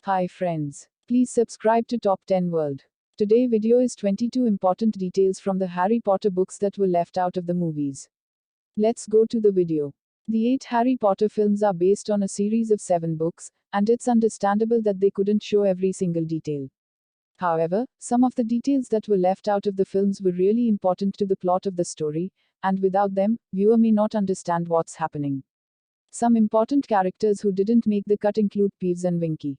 Hi friends. Please subscribe to Top 10 World. Today video is 22 important details from the Harry Potter books that were left out of the movies. Let's go to the video. The 8 Harry Potter films are based on a series of 7 books, and it's understandable that they couldn't show every single detail. However, some of the details that were left out of the films were really important to the plot of the story, and without them, viewer may not understand what's happening. Some important characters who didn't make the cut include Peeves and Winky.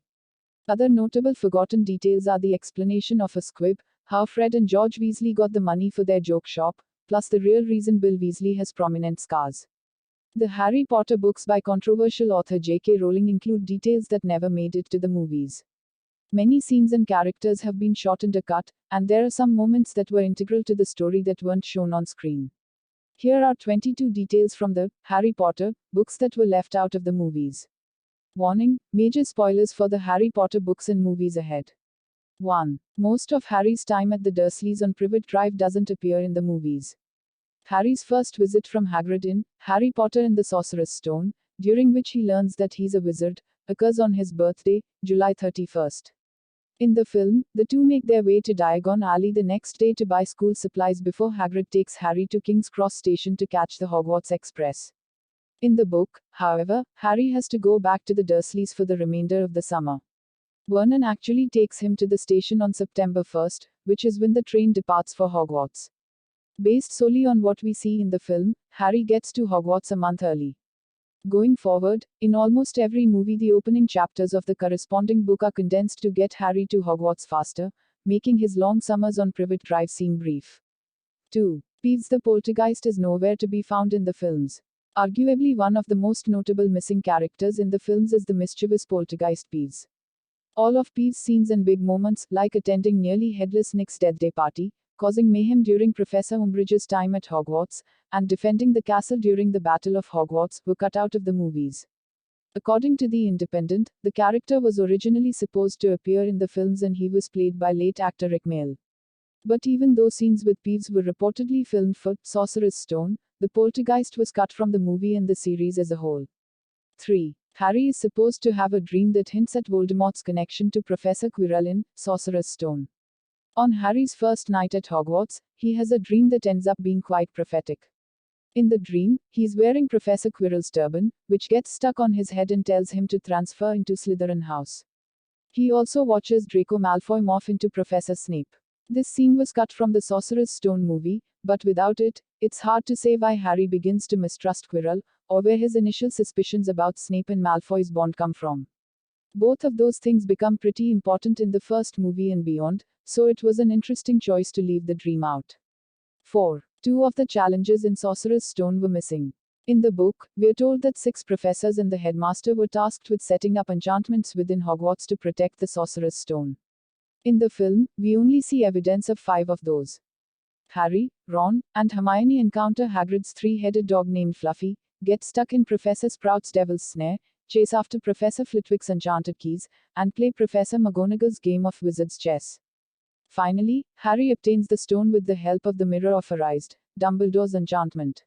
Other notable forgotten details are the explanation of a squib, how Fred and George Weasley got the money for their joke shop, plus the real reason Bill Weasley has prominent scars. The Harry Potter books by controversial author J.K. Rowling include details that never made it to the movies. Many scenes and characters have been shortened or cut, and there are some moments that were integral to the story that weren't shown on screen. Here are 22 details from the Harry Potter books that were left out of the movies. Warning: major spoilers for the Harry Potter books and movies ahead. 1. Most of Harry's time at the Dursleys on Privet Drive doesn't appear in the movies. Harry's first visit from Hagrid in Harry Potter and the Sorcerer's Stone, during which he learns that he's a wizard, occurs on his birthday, July 31st. In the film, the two make their way to Diagon Alley the next day to buy school supplies before Hagrid takes Harry to King's Cross Station to catch the Hogwarts Express. In the book, however, Harry has to go back to the Dursleys for the remainder of the summer. Vernon actually takes him to the station on September 1st, which is when the train departs for Hogwarts. Based solely on what we see in the film, Harry gets to Hogwarts a month early. Going forward, in almost every movie the opening chapters of the corresponding book are condensed to get Harry to Hogwarts faster, making his long summers on Privet Drive seem brief. 2. Peeves the Poltergeist is nowhere to be found in the films. Arguably one of the most notable missing characters in the films is the mischievous poltergeist Peeves. All of Peeves' scenes and big moments, like attending nearly headless Nick's death day party, causing mayhem during Professor Umbridge's time at Hogwarts, and defending the castle during the Battle of Hogwarts, were cut out of the movies. According to The Independent, the character was originally supposed to appear in the films and he was played by late actor Rick Mayall. But even though scenes with Peeves were reportedly filmed for Sorcerer's Stone, the poltergeist was cut from the movie and the series as a whole. 3. Harry is supposed to have a dream that hints at Voldemort's connection to Professor Quirrell in Sorcerer's Stone. On Harry's first night at Hogwarts, he has a dream that ends up being quite prophetic. In the dream, he's wearing Professor Quirrell's turban, which gets stuck on his head and tells him to transfer into Slytherin House. He also watches Draco Malfoy morph into Professor Snape. This scene was cut from the Sorcerer's Stone movie, but without it, it's hard to say why Harry begins to mistrust Quirrell, or where his initial suspicions about Snape and Malfoy's bond come from. Both of those things become pretty important in the first movie and beyond, so it was an interesting choice to leave the dream out. 4. 2 of the challenges in Sorcerer's Stone were missing. In the book, we're told that 6 professors and the headmaster were tasked with setting up enchantments within Hogwarts to protect the Sorcerer's Stone. In the film, we only see evidence of 5 of those. Harry, Ron, and Hermione encounter Hagrid's 3-headed dog named Fluffy, get stuck in Professor Sprout's Devil's Snare, chase after Professor Flitwick's enchanted keys, and play Professor McGonagall's game of Wizard's Chess. Finally, Harry obtains the stone with the help of the Mirror of Erised, Dumbledore's enchantment.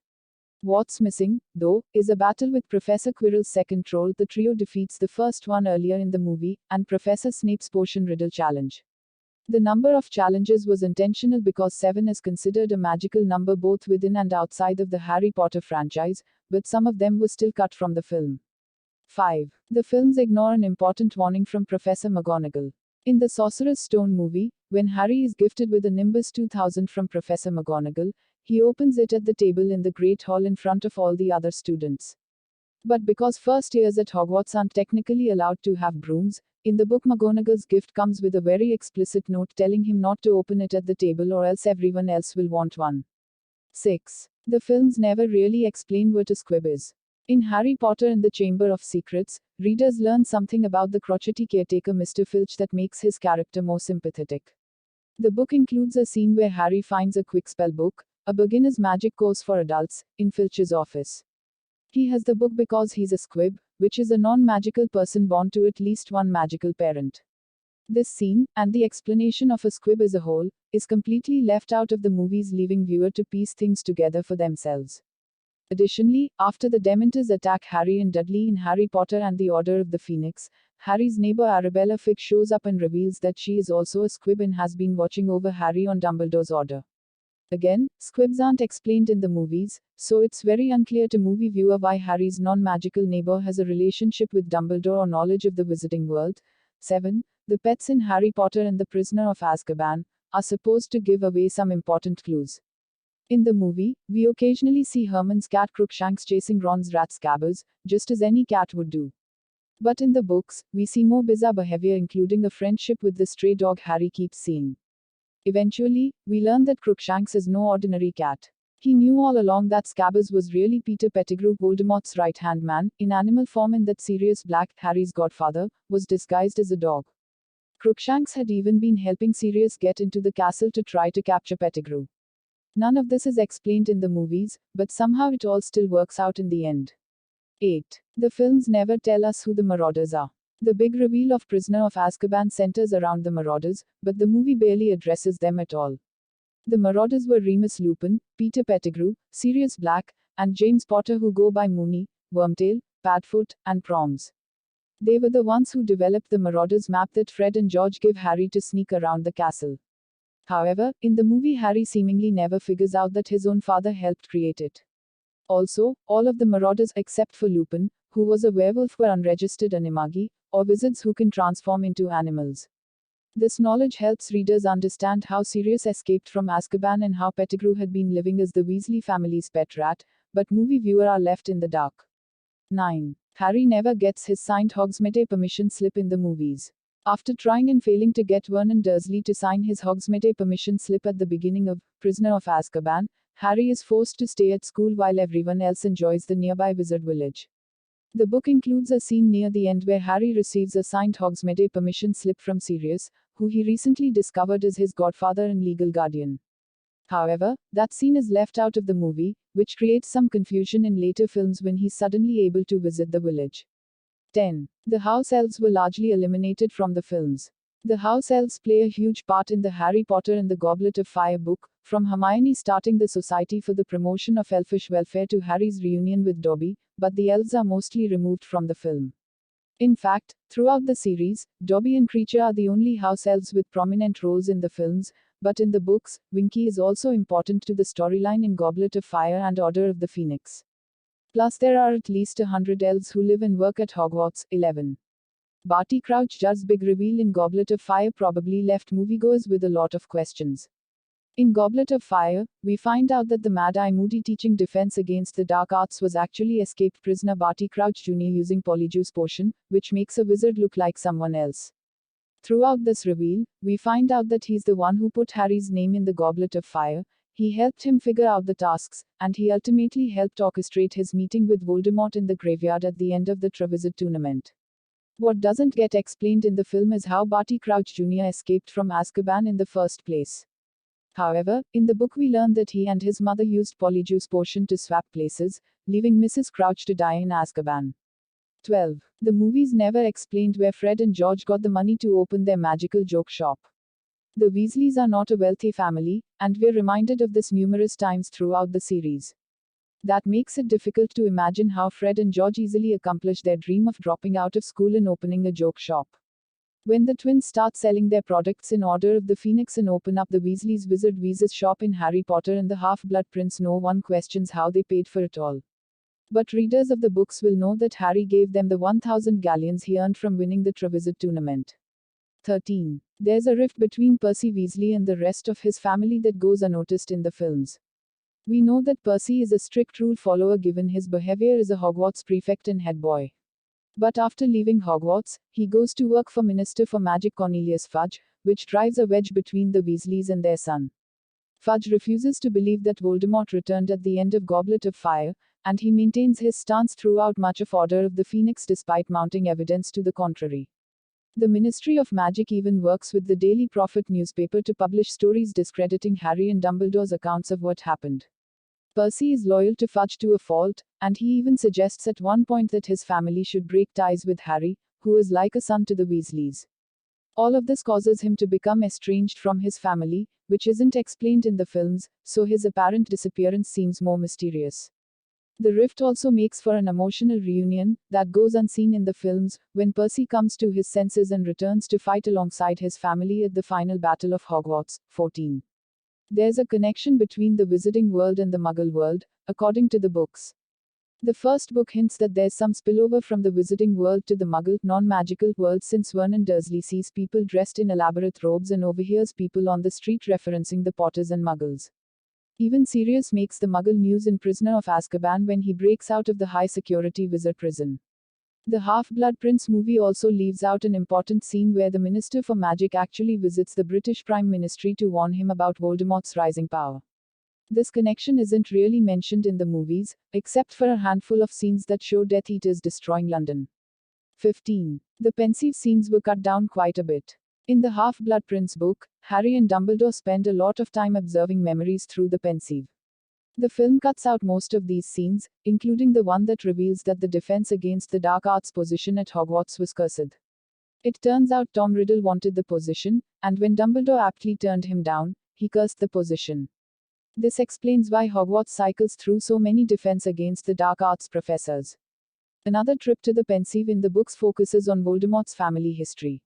What's missing, though, is a battle with Professor Quirrell's second troll. The trio defeats the first one earlier in the movie, and Professor Snape's potion riddle challenge. The number of challenges was intentional because 7 is considered a magical number both within and outside of the Harry Potter franchise, but some of them were still cut from the film. 5. The films ignore an important warning from Professor McGonagall. In the Sorcerer's Stone movie, when Harry is gifted with a Nimbus 2000 from Professor McGonagall, he opens it at the table in the Great Hall in front of all the other students. But because first years at Hogwarts aren't technically allowed to have brooms, in the book McGonagall's gift comes with a very explicit note telling him not to open it at the table or else everyone else will want one. 6. The films never really explain what a squib is. In Harry Potter and the Chamber of Secrets, readers learn something about the crotchety caretaker Mr. Filch that makes his character more sympathetic. The book includes a scene where Harry finds a quick spell book, a beginner's magic course for adults, in Filch's office. He has the book because he's a squib, which is a non-magical person born to at least one magical parent. This scene, and the explanation of a squib as a whole, is completely left out of the movies, leaving viewer to piece things together for themselves. Additionally, after the Dementors attack Harry and Dudley in Harry Potter and the Order of the Phoenix, Harry's neighbor Arabella Figg shows up and reveals that she is also a squib and has been watching over Harry on Dumbledore's order. Again, squibs aren't explained in the movies, so it's very unclear to movie viewer why Harry's non-magical neighbor has a relationship with Dumbledore or knowledge of the Wizarding World. 7. The pets in Harry Potter and the Prisoner of Azkaban are supposed to give away some important clues. In the movie, we occasionally see Hermione's cat Crookshanks chasing Ron's rat Scabbers, just as any cat would do. But in the books, we see more bizarre behavior, including a friendship with the stray dog Harry keeps seeing. Eventually, we learn that Crookshanks is no ordinary cat. He knew all along that Scabbers was really Peter Pettigrew, Voldemort's right-hand man, in animal form, and that Sirius Black, Harry's godfather, was disguised as a dog. Crookshanks had even been helping Sirius get into the castle to try to capture Pettigrew. None of this is explained in the movies, but somehow it all still works out in the end. 8. The films never tell us who the Marauders are. The big reveal of Prisoner of Azkaban centers around the Marauders, but the movie barely addresses them at all. The Marauders were Remus Lupin, Peter Pettigrew, Sirius Black, and James Potter, who go by Moony, Wormtail, Padfoot, and Prongs. They were the ones who developed the Marauders map that Fred and George give Harry to sneak around the castle. However, in the movie Harry seemingly never figures out that his own father helped create it. Also, all of the Marauders except for Lupin, who was a werewolf, were unregistered animagi, or wizards who can transform into animals. This knowledge helps readers understand how Sirius escaped from Azkaban and how Pettigrew had been living as the Weasley family's pet rat, but movie viewers are left in the dark. 9. Harry never gets his signed hogsmith permission slip in the movies. After trying and failing to get Vernon Dursley to sign his hogsmith permission slip at the beginning of Prisoner of Azkaban, Harry is forced to stay at school while everyone else enjoys the nearby wizard village. The book includes a scene near the end where Harry receives a signed hogsmith permission slip from Sirius, who he recently discovered as his godfather and legal guardian. However, that scene is left out of the movie, which creates some confusion in later films when he's suddenly able to visit the village. 10. The house elves were largely eliminated from the films. The house elves play a huge part in the Harry Potter and the Goblet of Fire book, from Hermione starting the Society for the Promotion of Elfish Welfare to Harry's reunion with Dobby, but the elves are mostly removed from the film. In fact, throughout the series, Dobby and Kreacher are the only house elves with prominent roles in the films, but in the books, Winky is also important to the storyline in Goblet of Fire and Order of the Phoenix. Plus there are at least 100 elves who live and work at Hogwarts. 11. Barty Crouch's big reveal in Goblet of Fire probably left moviegoers with a lot of questions. In Goblet of Fire, we find out that the Mad-Eye Moody teaching defense against the dark arts was actually escaped prisoner Barty Crouch Jr. using Polyjuice Potion, which makes a wizard look like someone else. Throughout this reveal, we find out that he's the one who put Harry's name in the Goblet of Fire. He helped him figure out the tasks, and he ultimately helped orchestrate his meeting with Voldemort in the graveyard at the end of the Triwizard Tournament. What doesn't get explained in the film is how Barty Crouch Jr. escaped from Azkaban in the first place. However, in the book we learn that he and his mother used Polyjuice Potion to swap places, leaving Mrs. Crouch to die in Azkaban. 12. The movies never explained where Fred and George got the money to open their magical joke shop. The Weasleys are not a wealthy family, and we're reminded of this numerous times throughout the series. That makes it difficult to imagine how Fred and George easily accomplish their dream of dropping out of school and opening a joke shop. When the twins start selling their products in Order of the Phoenix and open up the Weasleys' Wizard Weez's shop in Harry Potter and the Half-Blood Prince, no one questions how they paid for it all. But readers of the books will know that Harry gave them the 1,000 galleons he earned from winning the Triwizard Tournament. 13. There's a rift between Percy Weasley and the rest of his family that goes unnoticed in the films. We know that Percy is a strict rule follower given his behavior as a Hogwarts prefect and head boy. But after leaving Hogwarts, he goes to work for Minister for Magic Cornelius Fudge, which drives a wedge between the Weasleys and their son. Fudge refuses to believe that Voldemort returned at the end of Goblet of Fire, and he maintains his stance throughout much of Order of the Phoenix despite mounting evidence to the contrary. The Ministry of Magic even works with the Daily Prophet newspaper to publish stories discrediting Harry and Dumbledore's accounts of what happened. Percy is loyal to Fudge to a fault, and he even suggests at one point that his family should break ties with Harry, who is like a son to the Weasleys. All of this causes him to become estranged from his family, which isn't explained in the films, so his apparent disappearance seems more mysterious. The rift also makes for an emotional reunion that goes unseen in the films, when Percy comes to his senses and returns to fight alongside his family at the final Battle of Hogwarts. 14. There's a connection between the Wizarding world and the Muggle world, according to the books. The first book hints that there's some spillover from the Wizarding world to the Muggle, non-magical world, since Vernon Dursley sees people dressed in elaborate robes and overhears people on the street referencing the Potters and Muggles. Even Sirius makes the Muggle news in Prisoner of Azkaban when he breaks out of the high-security wizard prison. The Half-Blood Prince movie also leaves out an important scene where the Minister for Magic actually visits the British Prime Ministry to warn him about Voldemort's rising power. This connection isn't really mentioned in the movies, except for a handful of scenes that show Death Eaters destroying London. 15. The pensive scenes were cut down quite a bit. In the Half-Blood Prince book, Harry and Dumbledore spend a lot of time observing memories through the pensieve. The film cuts out most of these scenes, including the one that reveals that the defense against the dark arts position at Hogwarts was cursed. It turns out Tom Riddle wanted the position, and when Dumbledore aptly turned him down, he cursed the position. This explains why Hogwarts cycles through so many defense against the dark arts professors. Another trip to the pensieve in the books focuses on Voldemort's family history.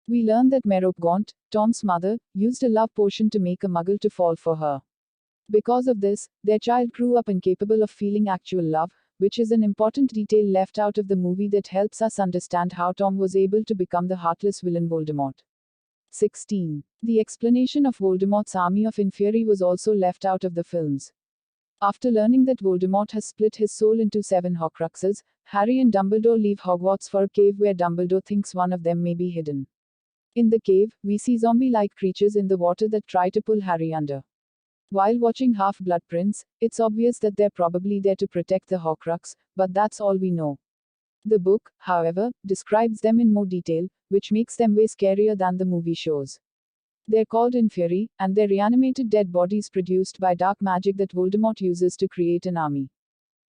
We learn that Merope, Tom's mother, used a love potion to make a Muggle to fall for her. Because of this, their child grew up incapable of feeling actual love, which is an important detail left out of the movie that helps us understand how Tom was able to become the heartless villain Voldemort. 16. The explanation of Voldemort's army of Inferi was also left out of the films. After learning that Voldemort has split his soul into 7 Horcruxes, Harry and Dumbledore leave Hogwarts for a cave where Dumbledore thinks one of them may be hidden. In the cave, we see zombie-like creatures in the water that try to pull Harry under. While watching Half-Blood Prince, it's obvious that they're probably there to protect the Horcrux, but that's all we know. The book, however, describes them in more detail, which makes them way scarier than the movie shows. They're called Inferi, and they're reanimated dead bodies produced by dark magic that Voldemort uses to create an army.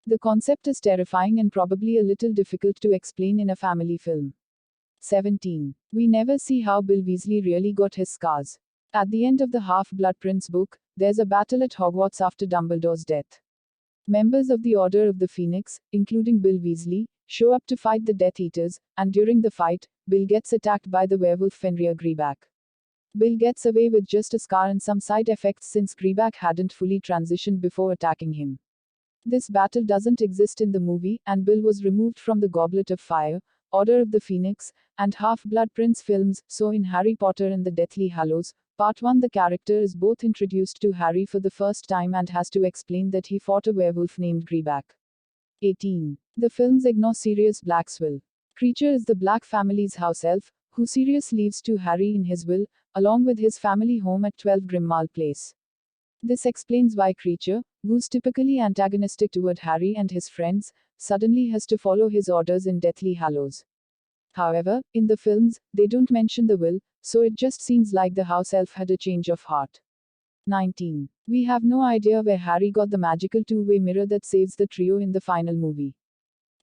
The concept is terrifying and probably a little difficult to explain in a family film. 17. We never see how Bill Weasley really got his scars. At the end of the Half-Blood Prince book, there's a battle at Hogwarts after Dumbledore's death. Members of the Order of the Phoenix, including Bill Weasley, show up to fight the Death Eaters, and during the fight, Bill gets attacked by the werewolf Fenrir Greyback. Bill gets away with just a scar and some side effects since Greyback hadn't fully transitioned before attacking him. This battle doesn't exist in the movie, and Bill was removed from the Goblet of Fire, Order of the Phoenix, and Half-Blood Prince films, so in Harry Potter and the Deathly Hallows, Part 1 the character is both introduced to Harry for the first time and has to explain that he fought a werewolf named Greyback. 18. The films ignore Sirius Black's will. Kreacher is the Black family's house elf, who Sirius leaves to Harry in his will, along with his family home at 12 Grimmauld Place. This explains why Kreacher, who's typically antagonistic toward Harry and his friends, suddenly has to follow his orders in Deathly Hallows. However, in the films, they don't mention the will, so it just seems like the house elf had a change of heart. 19. We have no idea where Harry got the magical two-way mirror that saves the trio in the final movie.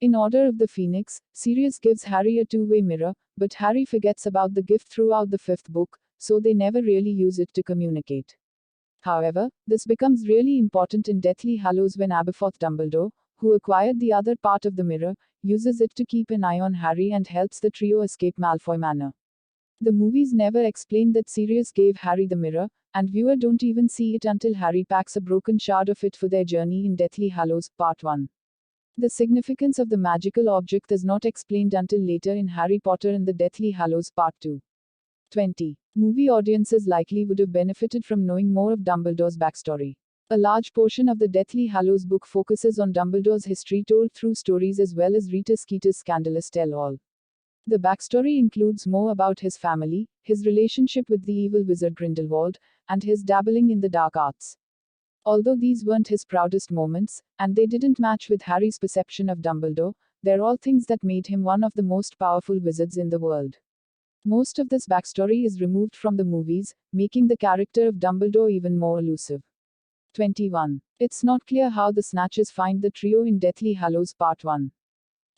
In Order of the Phoenix, Sirius gives Harry a two-way mirror, but Harry forgets about the gift throughout the 5th book, so they never really use it to communicate. However, this becomes really important in Deathly Hallows when Aberforth Dumbledore, who acquired the other part of the mirror, uses it to keep an eye on Harry and helps the trio escape Malfoy Manor. The movies never explain that Sirius gave Harry the mirror, and viewers don't even see it until Harry packs a broken shard of it for their journey in Deathly Hallows, Part 1. The significance of the magical object is not explained until later in Harry Potter and the Deathly Hallows, Part 2. 20. Movie audiences likely would have benefited from knowing more of Dumbledore's backstory. A large portion of the Deathly Hallows book focuses on Dumbledore's history told through stories as well as Rita Skeeter's scandalous tell-all. The backstory includes more about his family, his relationship with the evil wizard Grindelwald, and his dabbling in the dark arts. Although these weren't his proudest moments, and they didn't match with Harry's perception of Dumbledore, they're all things that made him one of the most powerful wizards in the world. Most of this backstory is removed from the movies, making the character of Dumbledore even more elusive. 21. It's not clear how the Snatchers find the trio in Deathly Hallows Part 1.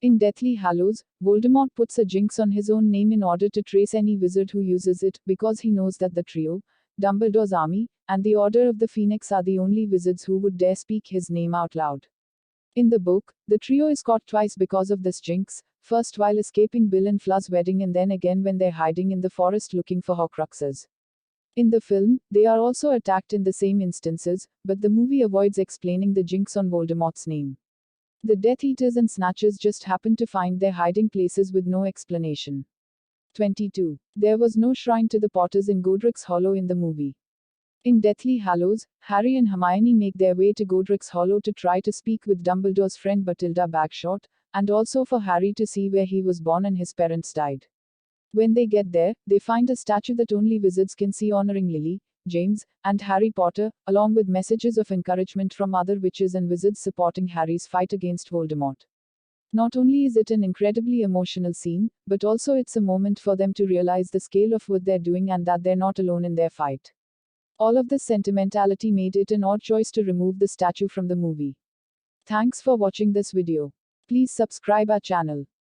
In Deathly Hallows, Voldemort puts a jinx on his own name in order to trace any wizard who uses it, because he knows that the trio, Dumbledore's army, and the Order of the Phoenix are the only wizards who would dare speak his name out loud. In the book, the trio is caught twice because of this jinx, first while escaping Bill and Fla's wedding and then again when they're hiding in the forest looking for Horcruxes. In the film, they are also attacked in the same instances, but the movie avoids explaining the jinx on Voldemort's name. The Death Eaters and Snatchers just happen to find their hiding places with no explanation. 22. There was no shrine to the Potters in Godric's Hollow in the movie. In Deathly Hallows, Harry and Hermione make their way to Godric's Hollow to try to speak with Dumbledore's friend Bathilda Bagshot, and also for Harry to see where he was born and his parents died. When they get there, they find a statue that only wizards can see honoring Lily, James, and Harry Potter, along with messages of encouragement from other witches and wizards supporting Harry's fight against Voldemort. Not only is it an incredibly emotional scene, but also it's a moment for them to realize the scale of what they're doing and that they're not alone in their fight. All of this sentimentality made it an odd choice to remove the statue from the movie. Thanks for watching this video. Please subscribe our channel.